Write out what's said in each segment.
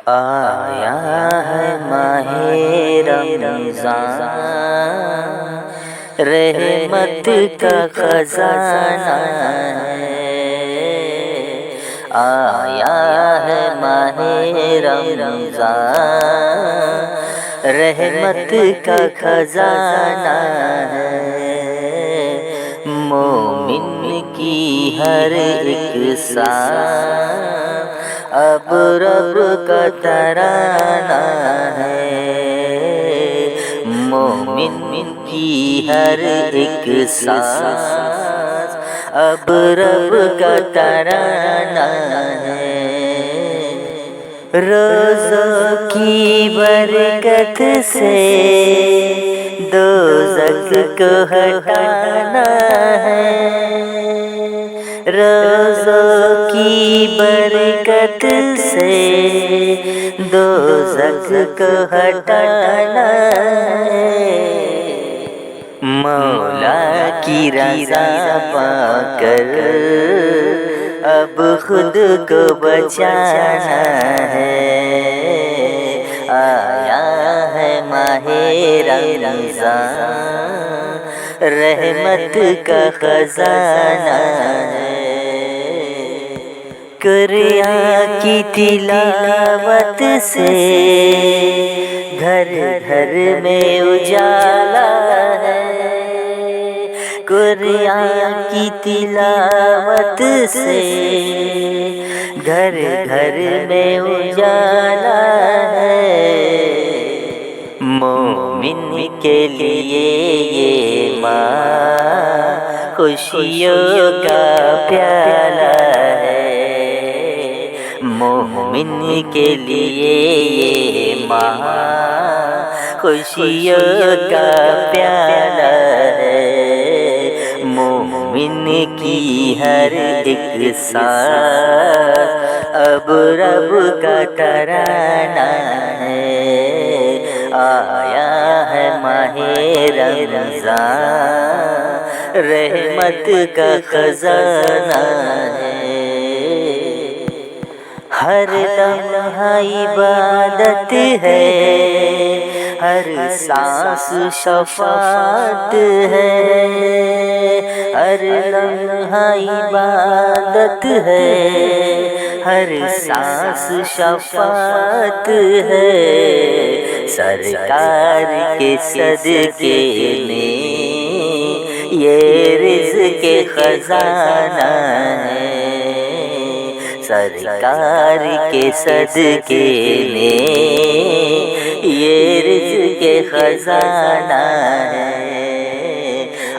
آیا ہے ماہ رمضان، رحمت کا خزانہ ہے۔ آیا ہے ماہ رمضان، رحمت کا خزانہ ہے۔ مومن کی ہر ایک سانس اب رب کا ترانہ ہے۔ مومن کی ہر ایک سانس اب رب کا ترانہ ہے۔ روزوں کی برکت سے دوزخ کو ہٹانا ہے۔ روزوں کی برکت سے دوزخ کو ہٹانا ہے۔ مولا کی رضا پا کر اب خود کو بچانا ہے۔ آیا ہے ماہ رمضان، رحمت کا خزانہ ہے۔ قرآن کی تلاوت سے گھر گھر میں اجالا ہے۔ قرآن کی تلاوت سے گھر گھر میں اجالا ہے۔ مومن کے لیے یہ ماہ خوشیوں کا پیالہ ہے۔ مومن کے لیے یہ ماہ خوشیوں کا پیالہ ہے۔ مومن کی ہر ایک سانس اب رب کا ترانہ ہے۔ آیا ہے ماہ رمضان، رحمت کا خزانہ ہے۔ ہر لمحہ عبادت ہے، ہر سانس شفاعت ہے۔ ہر لمحہ عبادت ہے، ہر سانس شفاعت ہے۔ سرکار کے صدقے میں یہ رزق خزانہ ہے۔ سرکار کے صدقے میں یہ رزق خزانہ ہے۔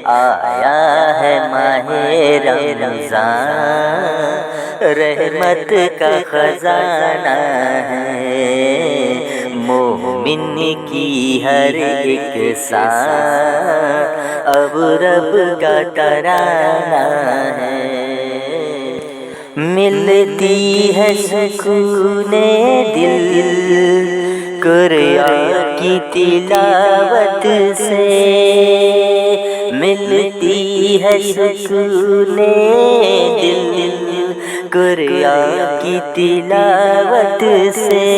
آیا ہے ماہ رمضان، رحمت کا خزانہ ہے۔ مومن کی ہر ایک سانس اب رب کا ترانہ ہے۔ ملتی ہے سکون دل قرآن کی تلاوت سے۔ ملتی ہے سکون دل قرآن کی تلاوت سے۔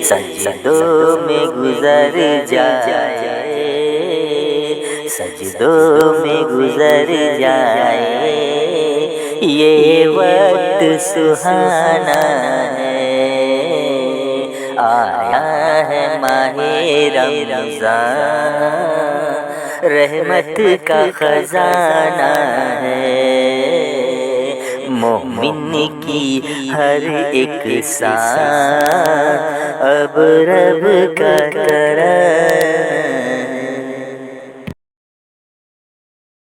سجدوں میں گزر جائے، سجدوں میں گزر جائے یہ وقت سہانا ہے۔ آیا ہے ماہ رمضان، رحمت کا خزانہ ہے۔ مومن کی ہر ایک سانس اب رب کا ترانہ